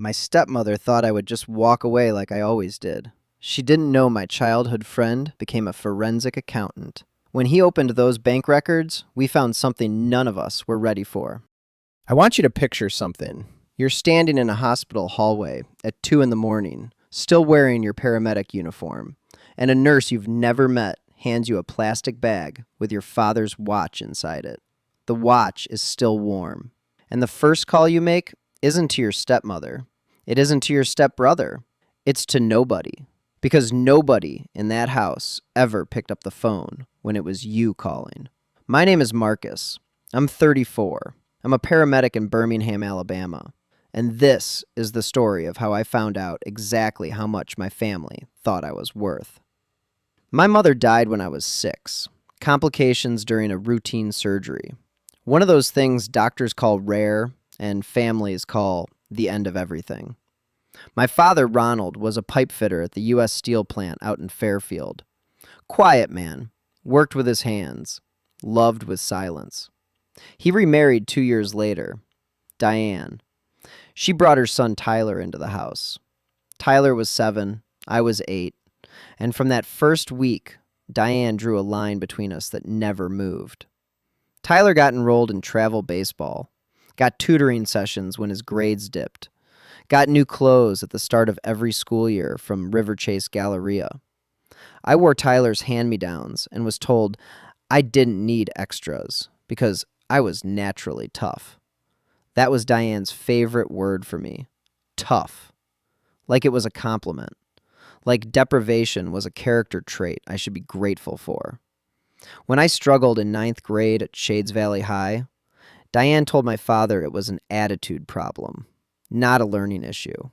My stepmother thought I would just walk away like I always did. She didn't know my childhood friend became a forensic accountant. When he opened those bank records, we found something none of us were ready for. I want you to picture something. You're standing in a hospital hallway at 2 in the morning, still wearing your paramedic uniform, and a nurse you've never met hands you a plastic bag with your father's watch inside it. The watch is still warm. And the first call you make isn't to your stepmother. It isn't to your stepbrother. It's to nobody. Because nobody in that house ever picked up the phone when it was you calling. My name is Marcus. I'm 34. I'm a paramedic in Birmingham, Alabama. And this is the story of how I found out exactly how much my family thought I was worth. My mother died when I was 6. Complications during a routine surgery. One of those things doctors call rare and families call the end of everything. My father, Ronald, was a pipe fitter at the U.S. Steel plant out in Fairfield. Quiet man, worked with his hands, loved with silence. He remarried 2 years later, Diane. She brought her son Tyler into the house. Tyler was 7, I was 8, and from that first week, Diane drew a line between us that never moved. Tyler got enrolled in travel baseball, got tutoring sessions when his grades dipped, got new clothes at the start of every school year from River Chase Galleria. I wore Tyler's hand-me-downs and was told I didn't need extras because I was naturally tough. That was Diane's favorite word for me, tough. Like it was a compliment. Like deprivation was a character trait I should be grateful for. When I struggled in 9th grade at Shades Valley High, Diane told my father it was an attitude problem, not a learning issue.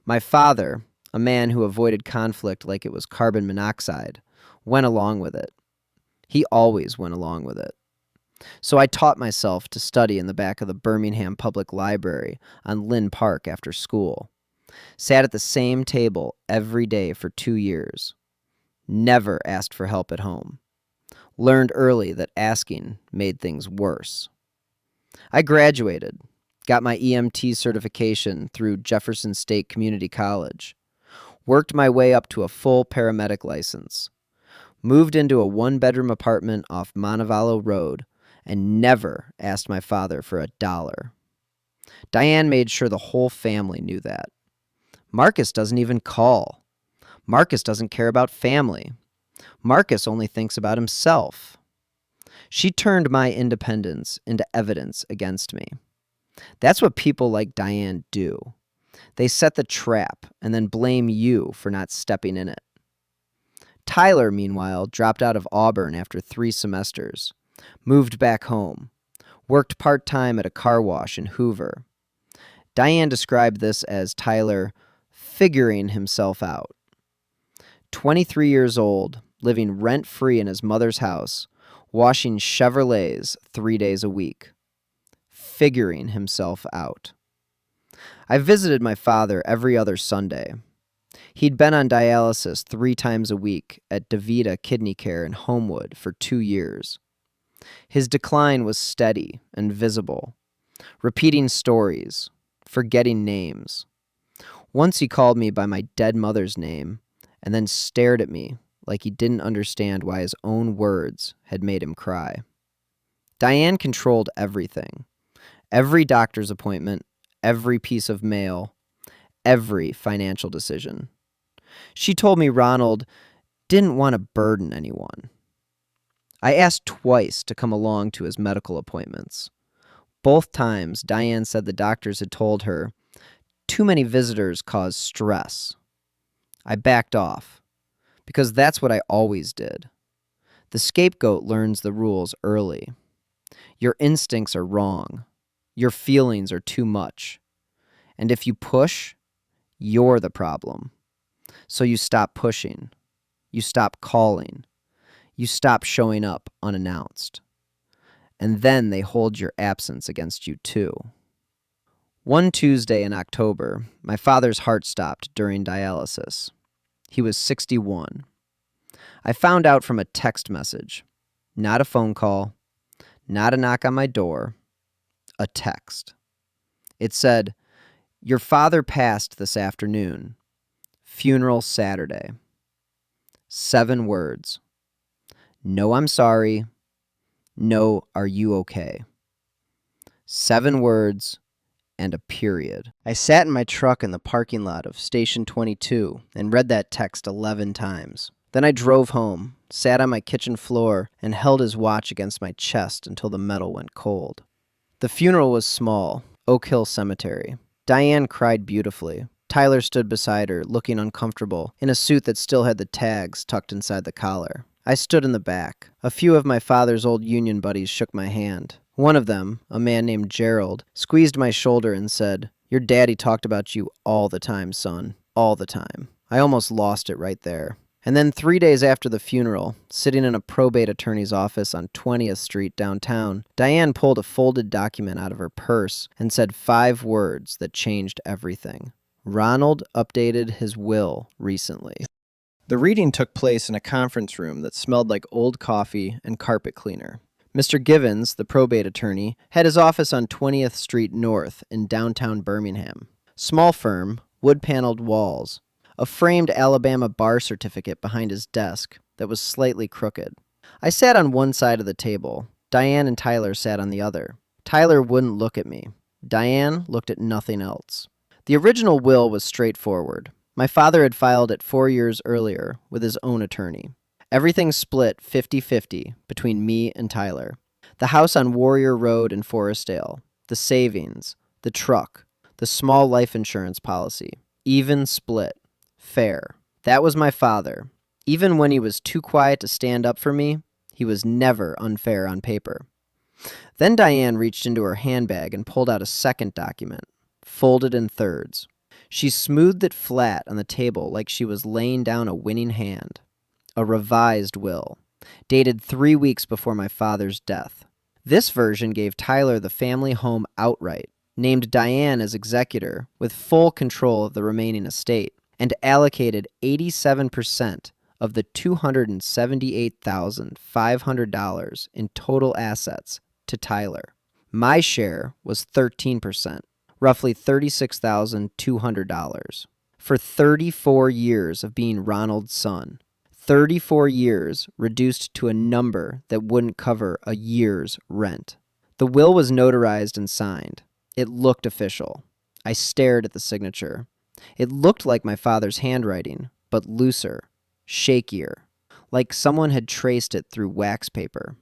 My father, a man who avoided conflict like it was carbon monoxide, went along with it. He always went along with it. So I taught myself to study in the back of the Birmingham Public Library on Lynn Park after school. Sat at the same table every day for 2 years. Never asked for help at home. Learned early that asking made things worse. I graduated, got my EMT certification through Jefferson State Community College, worked my way up to a full paramedic license, moved into a 1-bedroom apartment off Montevallo Road, and never asked my father for $1. Diane made sure the whole family knew that. Marcus doesn't even call. Marcus doesn't care about family. Marcus only thinks about himself. She turned my independence into evidence against me. That's what people like Diane do. They set the trap and then blame you for not stepping in it. Tyler, meanwhile, dropped out of Auburn after 3 semesters, moved back home, worked part-time at a car wash in Hoover. Diane described this as Tyler figuring himself out. 23 years old, living rent-free in his mother's house, washing Chevrolets 3 days a week. Figuring himself out. I visited my father every other Sunday. He'd been on dialysis 3 times a week at DaVita Kidney Care in Homewood for 2 years. His decline was steady and visible, repeating stories, forgetting names. Once he called me by my dead mother's name and then stared at me like he didn't understand why his own words had made him cry. Diane controlled everything. Every doctor's appointment, every piece of mail, every financial decision. She told me Ronald didn't want to burden anyone. I asked twice to come along to his medical appointments. Both times, Diane said the doctors had told her, too many visitors cause stress. I backed off, because that's what I always did. The scapegoat learns the rules early. Your instincts are wrong. Your feelings are too much. And if you push, you're the problem. So you stop pushing. You stop calling. You stop showing up unannounced. And then they hold your absence against you too. One Tuesday in October, my father's heart stopped during dialysis. He was 61. I found out from a text message, not a phone call, not a knock on my door, a text. It said, Your father passed this afternoon. Funeral Saturday. 7 words. No, I'm sorry. No, are you okay? 7 words and a period. I sat in my truck in the parking lot of Station 22 and read that text 11 times. Then I drove home, sat on my kitchen floor, and held his watch against my chest until the metal went cold. The funeral was small, Oak Hill Cemetery. Diane cried beautifully. Tyler stood beside her, looking uncomfortable, in a suit that still had the tags tucked inside the collar. I stood in the back. A few of my father's old union buddies shook my hand. One of them, a man named Gerald, squeezed my shoulder and said, "Your daddy talked about you all the time, son. All the time." I almost lost it right there. And then 3 days after the funeral, sitting in a probate attorney's office on 20th Street downtown, Diane pulled a folded document out of her purse and said 5 words that changed everything. Ronald updated his will recently. The reading took place in a conference room that smelled like old coffee and carpet cleaner. Mr. Givens, the probate attorney, had his office on 20th Street North in downtown Birmingham. Small firm, wood-paneled walls. A framed Alabama bar certificate behind his desk that was slightly crooked. I sat on one side of the table. Diane and Tyler sat on the other. Tyler wouldn't look at me. Diane looked at nothing else. The original will was straightforward. My father had filed it 4 years earlier with his own attorney. Everything split 50-50 between me and Tyler. The house on Warrior Road in Forestdale, the savings, the truck, the small life insurance policy. Even split. Fair. That was my father. Even when he was too quiet to stand up for me, he was never unfair on paper. Then Diane reached into her handbag and pulled out a second document, folded in thirds. She smoothed it flat on the table like she was laying down a winning hand. A revised will, dated 3 weeks before my father's death. This version gave Tyler the family home outright, named Diane as executor with full control of the remaining estate, and allocated 87% of the $278,500 in total assets to Tyler. My share was 13%, roughly $36,200, for 34 years of being Ronald's son. 34 years reduced to a number that wouldn't cover a year's rent. The will was notarized and signed. It looked official. I stared at the signature. It looked like my father's handwriting, but looser, shakier, like someone had traced it through wax paper.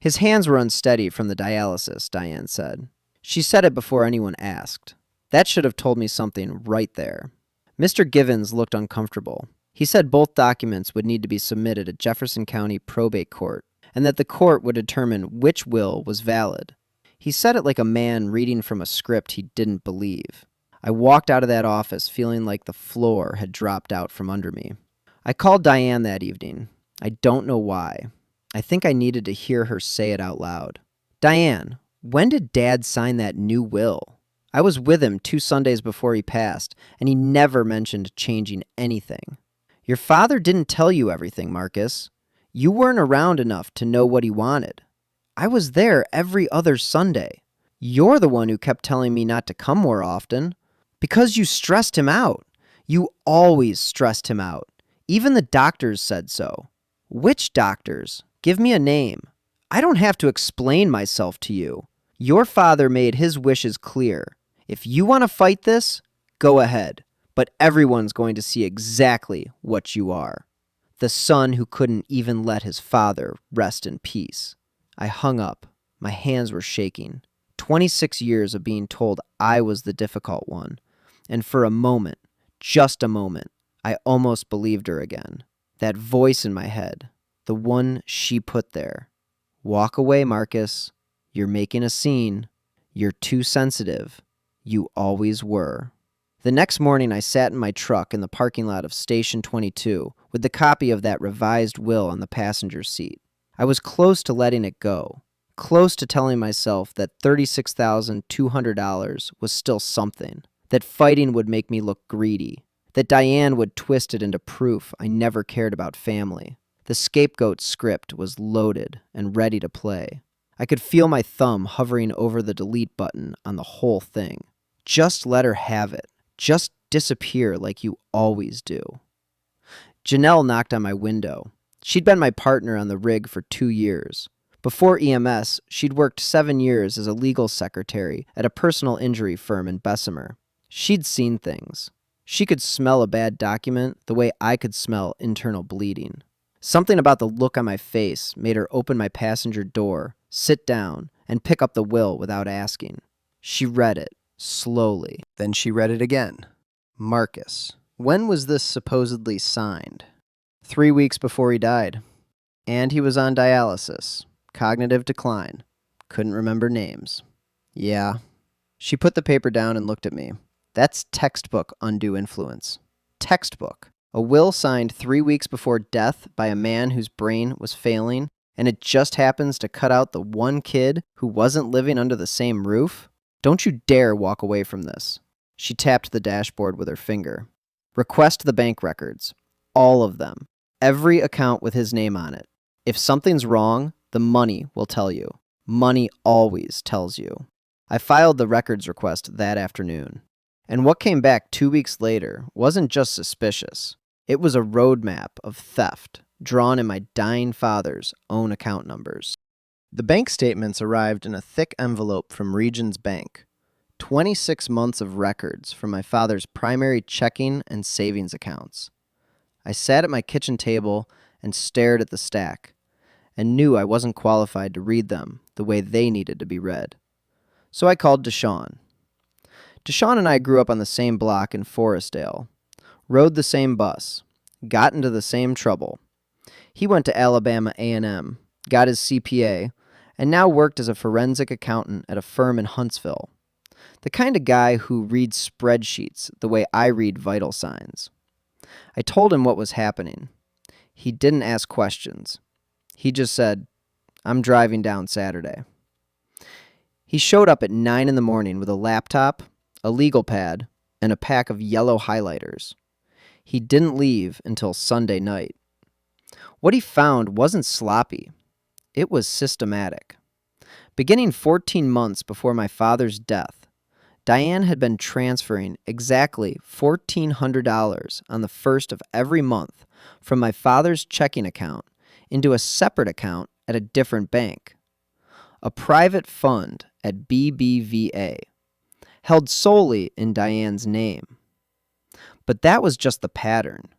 His hands were unsteady from the dialysis, Diane said. She said it before anyone asked. That should have told me something right there. Mr. Givens looked uncomfortable. He said both documents would need to be submitted at Jefferson County Probate Court, and that the court would determine which will was valid. He said it like a man reading from a script he didn't believe. I walked out of that office feeling like the floor had dropped out from under me. I called Diane that evening. I don't know why. I think I needed to hear her say it out loud. "Diane, when did Dad sign that new will? I was with him 2 Sundays before he passed, and he never mentioned changing anything." "Your father didn't tell you everything, Marcus. You weren't around enough to know what he wanted. I was there every other Sunday. You're the one who kept telling me not to come more often. Because you stressed him out. You always stressed him out. Even the doctors said so." "Which doctors? Give me a name. I don't have to explain myself to you. Your father made his wishes clear. If you want to fight this, go ahead. But everyone's going to see exactly what you are. The son who couldn't even let his father rest in peace." I hung up. My hands were shaking. 26 years of being told I was the difficult one. And for a moment, just a moment, I almost believed her again. That voice in my head, the one she put there. "Walk away, Marcus. You're making a scene. You're too sensitive. You always were." The next morning, I sat in my truck in the parking lot of Station 22 with the copy of that revised will on the passenger seat. I was close to letting it go, close to telling myself that $36,200 was still something, that fighting would make me look greedy, that Diane would twist it into proof I never cared about family. The scapegoat script was loaded and ready to play. I could feel my thumb hovering over the delete button on the whole thing. Just let her have it. Just disappear like you always do. Janelle knocked on my window. She'd been my partner on the rig for 2 years. Before EMS, she'd worked 7 years as a legal secretary at a personal injury firm in Bessemer. She'd seen things. She could smell a bad document the way I could smell internal bleeding. Something about the look on my face made her open my passenger door, sit down, and pick up the will without asking. She read it, slowly. Then she read it again. Marcus. When was this supposedly signed? 3 weeks before he died. And he was on dialysis. Cognitive decline. Couldn't remember names. Yeah. She put the paper down and looked at me. That's textbook undue influence. Textbook. A will signed 3 weeks before death by a man whose brain was failing, and it just happens to cut out the one kid who wasn't living under the same roof? Don't you dare walk away from this. She tapped the dashboard with her finger. Request the bank records. All of them. Every account with his name on it. If something's wrong, the money will tell you. Money always tells you. I filed the records request that afternoon. And what came back 2 weeks later wasn't just suspicious. It was a roadmap of theft drawn in my dying father's own account numbers. The bank statements arrived in a thick envelope from Regions Bank. 26 months of records from my father's primary checking and savings accounts. I sat at my kitchen table and stared at the stack, and knew I wasn't qualified to read them the way they needed to be read. So I called Deshaun. Deshaun and I grew up on the same block in Forestdale, rode the same bus, got into the same trouble. He went to Alabama A&M, got his CPA, and now worked as a forensic accountant at a firm in Huntsville. The kind of guy who reads spreadsheets the way I read vital signs. I told him what was happening. He didn't ask questions. He just said, "I'm driving down Saturday." He showed up at 9 in the morning with a laptop, a legal pad, and a pack of yellow highlighters. He didn't leave until Sunday night. What he found wasn't sloppy. It was systematic. Beginning 14 months before my father's death, Diane had been transferring exactly $1,400 on the first of every month from my father's checking account into a separate account at a different bank. A private fund at BBVA, held solely in Diane's name. But that was just the pattern.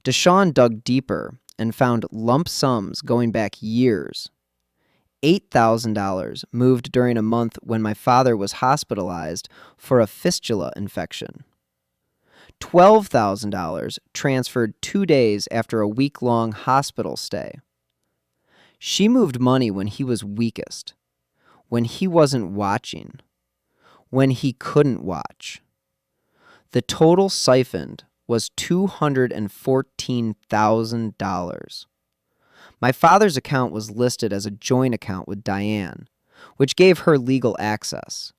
Deshaun dug deeper and found lump sums going back years. $8,000 moved during a month when my father was hospitalized for a fistula infection. $12,000 transferred 2 days after a week-long hospital stay. She moved money when he was weakest, when he wasn't watching, when he couldn't watch. The total siphoned was $214,000. My father's account was listed as a joint account with Diane, which gave her legal access.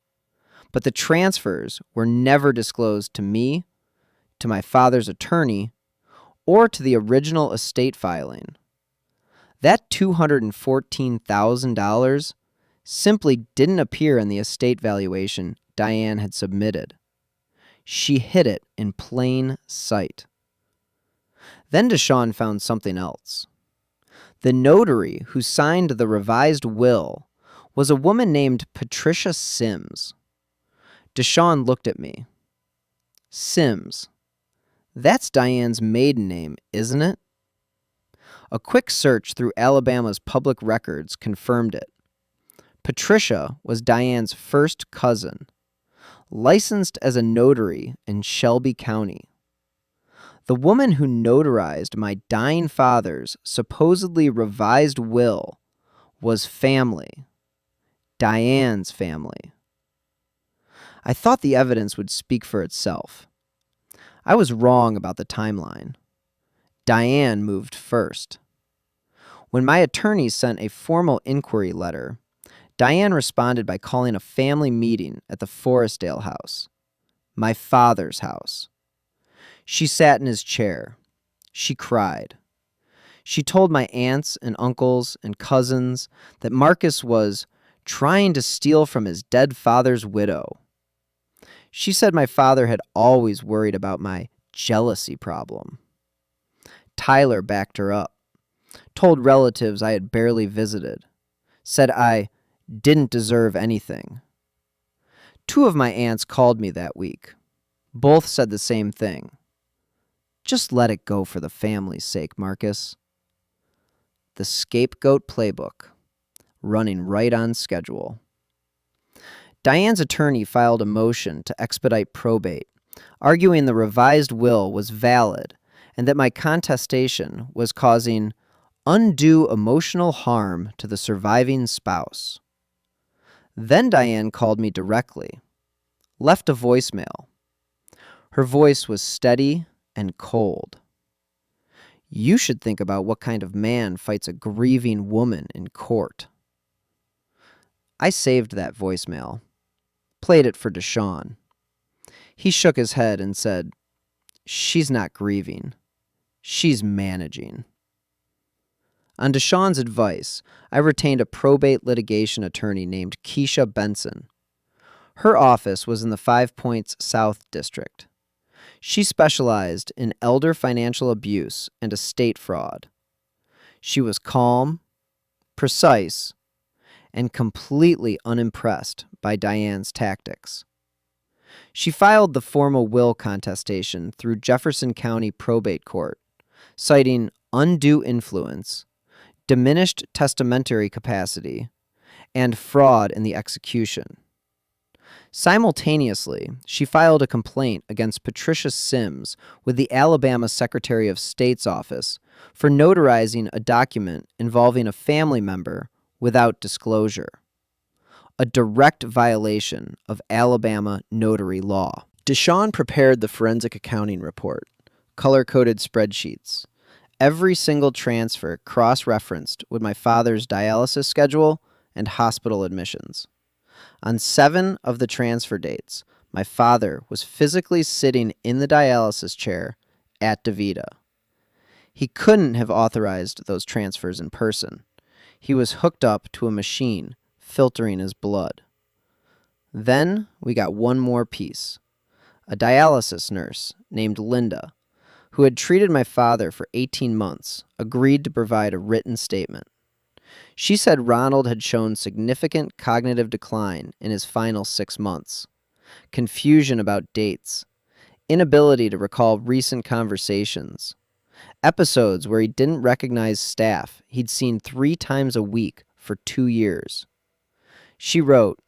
But the transfers were never disclosed to me, to my father's attorney, or to the original estate filing. That $214,000 simply didn't appear in the estate valuation Diane had submitted. She hid it in plain sight. Then Deshaun found something else. The notary who signed the revised will was a woman named Patricia Sims. Deshaun looked at me. Sims. That's Diane's maiden name, isn't it? A quick search through Alabama's public records confirmed it. Patricia was Diane's first cousin, licensed as a notary in Shelby County. The woman who notarized my dying father's supposedly revised will was family, Diane's family. I thought the evidence would speak for itself. I was wrong about the timeline. Diane moved first. When my attorney sent a formal inquiry letter, Diane responded by calling a family meeting at the Forestdale house, my father's house. She sat in his chair. She cried. She told my aunts and uncles and cousins that Marcus was trying to steal from his dead father's widow. She said my father had always worried about my jealousy problem. Tyler backed her up, told relatives I had barely visited, said I didn't deserve anything. 2 of my aunts called me that week. Both said the same thing. Just let it go for the family's sake, Marcus. The scapegoat playbook, running right on schedule. Diane's attorney filed a motion to expedite probate, arguing the revised will was valid and that my contestation was causing undue emotional harm to the surviving spouse. Then Diane called me directly, left a voicemail. Her voice was steady and cold. You should think about what kind of man fights a grieving woman in court. I saved that voicemail, played it for Deshaun. He shook his head and said, "She's not grieving. She's managing." On Deshaun's advice, I retained a probate litigation attorney named Keisha Benson. Her office was in the 5 Points South District. She specialized in elder financial abuse and estate fraud. She was calm, precise, and completely unimpressed by Diane's tactics. She filed the formal will contestation through Jefferson County Probate Court, citing undue influence, diminished testamentary capacity, and fraud in the execution. Simultaneously, she filed a complaint against Patricia Sims with the Alabama Secretary of State's office for notarizing a document involving a family member without disclosure, a direct violation of Alabama notary law. Deshaun prepared the forensic accounting report, color-coded spreadsheets. Every single transfer cross-referenced with my father's dialysis schedule and hospital admissions. On 7 of the transfer dates, my father was physically sitting in the dialysis chair at DaVita. He couldn't have authorized those transfers in person. He was hooked up to a machine filtering his blood. Then we got one more piece. A dialysis nurse named Linda, who had treated my father for 18 months, agreed to provide a written statement. She said Ronald had shown significant cognitive decline in his final 6 months, confusion about dates, inability to recall recent conversations, episodes where he didn't recognize staff he'd seen 3 times a week for 2 years. She wrote,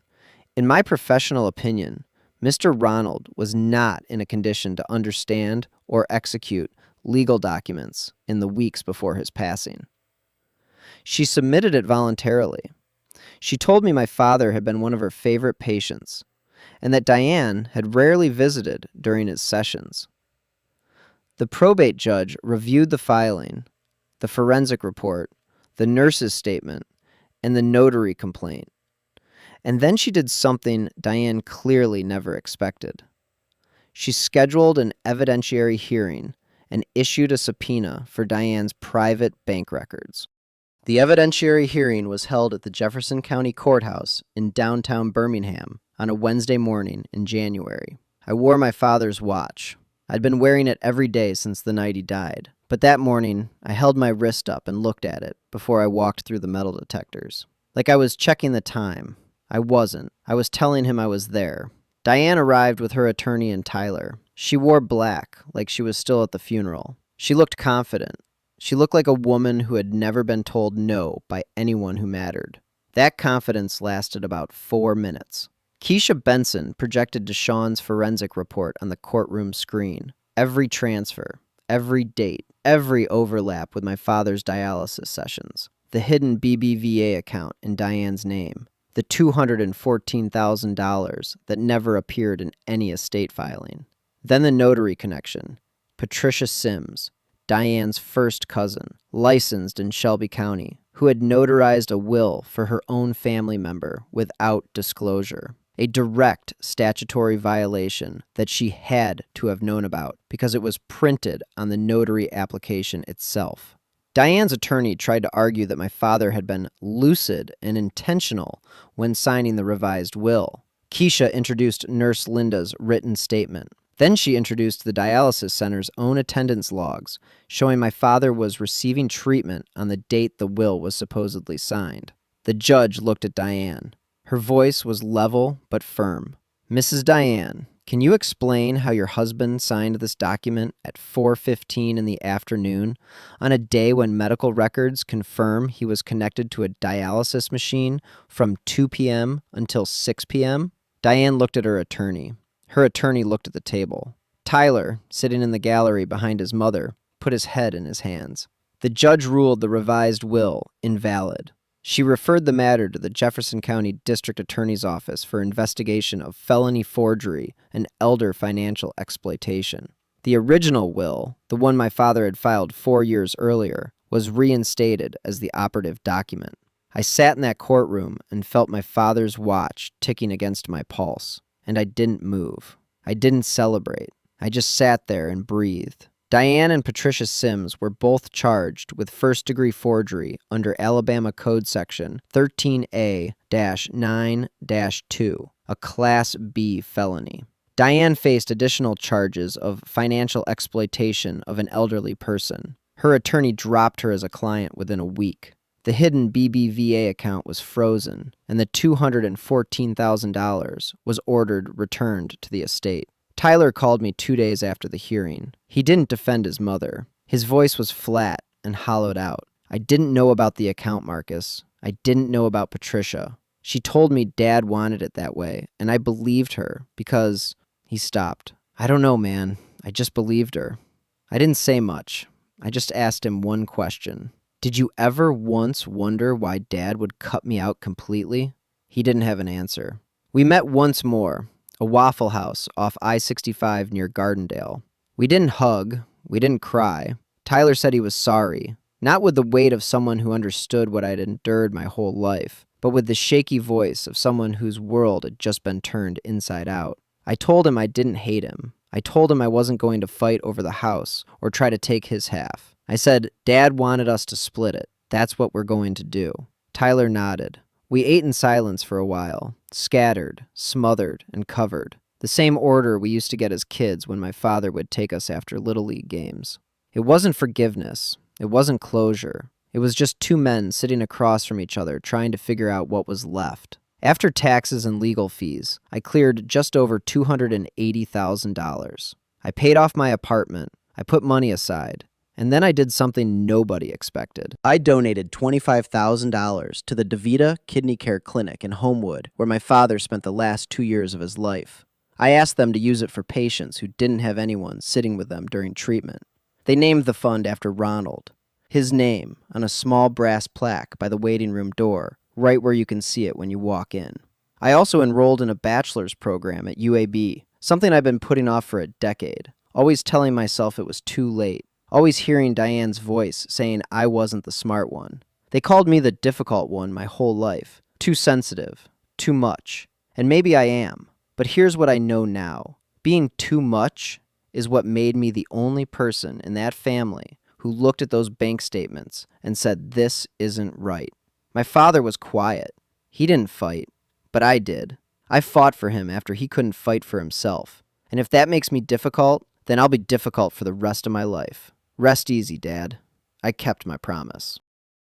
"In my professional opinion, Mr. Ronald was not in a condition to understand or execute legal documents in the weeks before his passing." She submitted it voluntarily. She told me my father had been one of her favorite patients, and that Diane had rarely visited during his sessions. The probate judge reviewed the filing, the forensic report, the nurse's statement, and the notary complaint. And then she did something Diane clearly never expected. She scheduled an evidentiary hearing and issued a subpoena for Diane's private bank records. The evidentiary hearing was held at the Jefferson County Courthouse in downtown Birmingham on a Wednesday morning in January. I wore my father's watch. I'd been wearing it every day since the night he died, but that morning I held my wrist up and looked at it before I walked through the metal detectors. Like I was checking the time. I wasn't. I was telling him I was there. Diane arrived with her attorney and Tyler. She wore black, like she was still at the funeral. She looked confident. She looked like a woman who had never been told no by anyone who mattered. That confidence lasted about 4 minutes. Keisha Benson projected Deshaun's forensic report on the courtroom screen. Every transfer, every date, every overlap with my father's dialysis sessions. The hidden BBVA account in Diane's name. The $214,000 that never appeared in any estate filing. Then the notary connection. Patricia Sims, Diane's first cousin, licensed in Shelby County, who had notarized a will for her own family member without disclosure. A direct statutory violation that she had to have known about because it was printed on the notary application itself. Diane's attorney tried to argue that my father had been lucid and intentional when signing the revised will. Keisha introduced Nurse Linda's written statement. Then she introduced the dialysis center's own attendance logs, showing my father was receiving treatment on the date the will was supposedly signed. The judge looked at Diane. Her voice was level but firm. Mrs. Diane, can you explain how your husband signed this document at 4:15 in the afternoon on a day when medical records confirm he was connected to a dialysis machine from 2 p.m. until 6 p.m.? Diane looked at her attorney. Her attorney looked at the table. Tyler, sitting in the gallery behind his mother, put his head in his hands. The judge ruled the revised will invalid. She referred the matter to the Jefferson County District Attorney's Office for investigation of felony forgery and elder financial exploitation. The original will, the one my father had filed 4 years earlier, was reinstated as the operative document. I sat in that courtroom and felt my father's watch ticking against my pulse, and I didn't move. I didn't celebrate. I just sat there and breathed. Diane and Patricia Sims were both charged with first-degree forgery under Alabama Code Section 13A-9-2, a Class B felony. Diane faced additional charges of financial exploitation of an elderly person. Her attorney dropped her as a client within a week. The hidden BBVA account was frozen, and the $214,000 was ordered returned to the estate. Tyler called me 2 days after the hearing. He didn't defend his mother. His voice was flat and hollowed out. I didn't know about the account, Marcus. I didn't know about Patricia. She told me Dad wanted it that way, and I believed her because... He stopped. I don't know, man. I just believed her. I didn't say much. I just asked him one question. Did you ever once wonder why Dad would cut me out completely? He didn't have an answer. We met once more. A Waffle House off I-65 near Gardendale. We didn't hug. We didn't cry. Tyler said he was sorry, not with the weight of someone who understood what I'd endured my whole life, but with the shaky voice of someone whose world had just been turned inside out. I told him I didn't hate him. I told him I wasn't going to fight over the house or try to take his half. I said, Dad wanted us to split it. That's what we're going to do. Tyler nodded. We ate in silence for a while, scattered, smothered, and covered. The same order we used to get as kids when my father would take us after Little League games. It wasn't forgiveness. It wasn't closure. It was just two men sitting across from each other trying to figure out what was left. After taxes and legal fees, I cleared just over $280,000. I paid off my apartment. I put money aside. And then I did something nobody expected. I donated $25,000 to the DeVita Kidney Care Clinic in Homewood, where my father spent the last 2 years of his life. I asked them to use it for patients who didn't have anyone sitting with them during treatment. They named the fund after Ronald. His name on a small brass plaque by the waiting room door, right where you can see it when you walk in. I also enrolled in a bachelor's program at UAB, something I've been putting off for a decade, always telling myself it was too late. Always hearing Diane's voice saying I wasn't the smart one. They called me the difficult one my whole life. Too sensitive. Too much. And maybe I am. But here's what I know now. Being too much is what made me the only person in that family who looked at those bank statements and said this isn't right. My father was quiet. He didn't fight. But I did. I fought for him after he couldn't fight for himself. And if that makes me difficult, then I'll be difficult for the rest of my life. Rest easy, Dad. I kept my promise.